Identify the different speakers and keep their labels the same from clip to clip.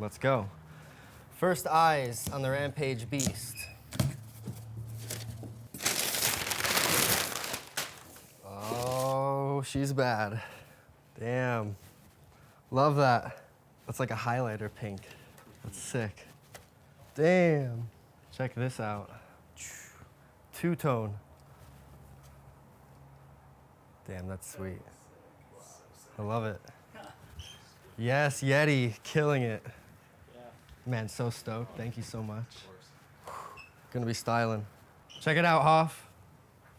Speaker 1: Let's go. First eyes on the Rampage beast. Oh, she's bad. Damn. Love that. That's like a highlighter pink. That's sick. Damn. Check this out. Two-tone. Damn, that's sweet. I love it. Yes, Yeti, killing it. Man, so stoked. Thank you so much. Gonna be styling. Check it out, Hoff.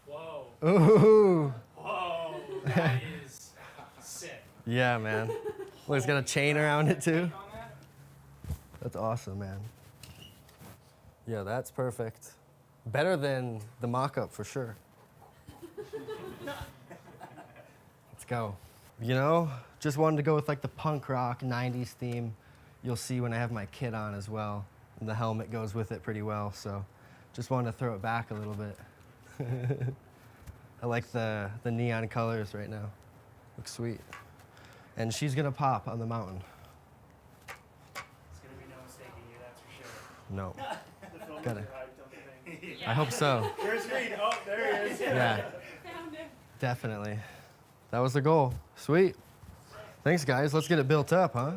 Speaker 2: Whoa.
Speaker 1: Ooh.
Speaker 2: Whoa, that is sick.
Speaker 1: Yeah, man. Look, it's got a chain around it too. That's awesome, man. Yeah, that's perfect. Better than the mock-up for sure. Let's go. You know, just wanted to go with like the punk rock 90s theme. You'll see when I have my kit on as well. And the helmet goes with it pretty well, so just wanted to throw it back a little bit. I like the neon colors right now. Looks sweet. And she's gonna pop on the mountain.
Speaker 2: It's gonna be no mistaking you, that's for sure.
Speaker 1: No.
Speaker 2: The film
Speaker 1: Gotta.
Speaker 2: is hyped, don't you think?
Speaker 1: I hope so.
Speaker 2: Where's Reed? Oh, there he is.
Speaker 1: Yeah. Definitely. That was the goal. Sweet. Thanks, guys. Let's get it built up, huh?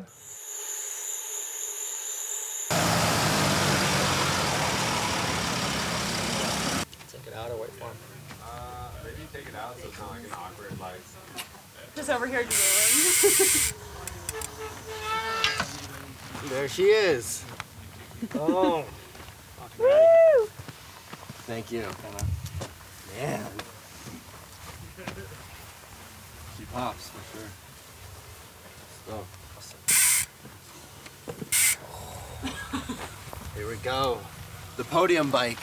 Speaker 3: Take it out or wait for him?
Speaker 4: Maybe take it out so it's not like an awkward, like...
Speaker 5: Just over here drooling.
Speaker 1: There she is. Oh.
Speaker 5: Woo!
Speaker 1: Thank you. Man. She pops for sure. Oh. Here we go. The podium bike.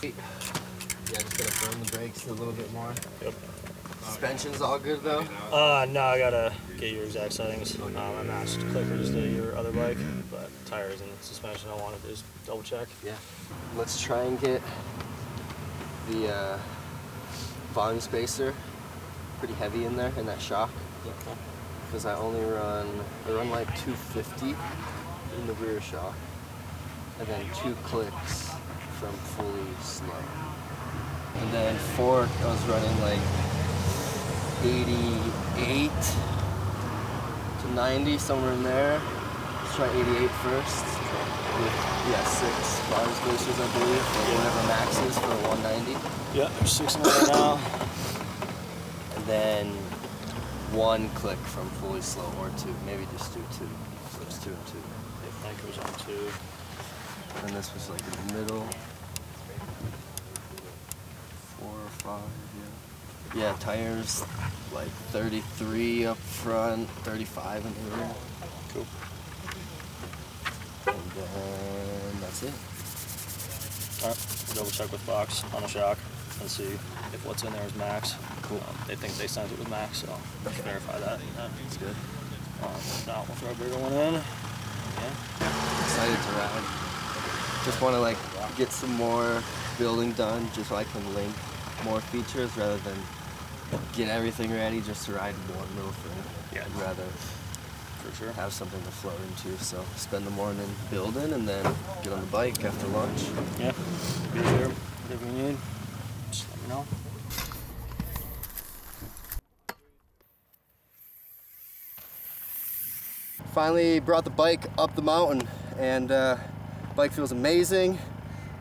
Speaker 1: Yeah, just gotta firm the brakes a little bit more.
Speaker 3: Yep.
Speaker 1: Suspension's all good though?
Speaker 3: No, I gotta get your exact settings. I matched clickers to your other bike, but tires and suspension I wanted to just double check.
Speaker 1: Yeah. Let's try and get the volume spacer pretty heavy in there in that shock. Because I run like 250 in the rear shock, and then 2 clicks from fully slow. And then fork, I was running like 88 to 90, somewhere in there. Let's try 88 first. With, 6 volume spacers, I believe, or whatever max is for a 190.
Speaker 3: Yeah, there's 6 in there right now.
Speaker 1: And then 1 click from fully slow, or 2. Maybe just do 2. So it's 2 and 2.
Speaker 3: If that goes on 2.
Speaker 1: And this was like in the middle. 4 or 5, yeah. Yeah, tires like 33 up front, 35 in the rear.
Speaker 3: Cool.
Speaker 1: And then that's it.
Speaker 3: Alright, double check with Box on the shock and see if what's in there is max.
Speaker 1: Cool.
Speaker 3: They think they sent it with max, so let's verify that.
Speaker 1: That's good.
Speaker 3: If not, we'll throw a bigger one in. Yeah.
Speaker 1: Excited to ride. Just want to like get some more building done just so I can link more features rather than get everything ready just to ride one little thing.
Speaker 3: Yeah.
Speaker 1: I'd rather
Speaker 3: For sure.
Speaker 1: have something to float into, so spend the morning building and then get on the bike after lunch.
Speaker 3: Yeah. Be here. Whatever you need, just let me know.
Speaker 1: Finally brought the bike up the mountain, and bike feels amazing.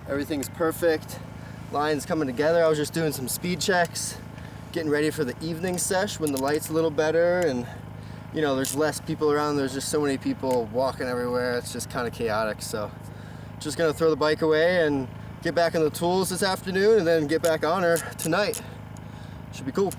Speaker 1: Everything's perfect. Lines coming together. I was just doing some speed checks, getting ready for the evening sesh when the light's a little better, and you know, there's less people around. There's just so many people walking everywhere. It's just kind of chaotic. So just gonna throw the bike away and get back on the tools this afternoon, and then get back on her tonight. Should be cool.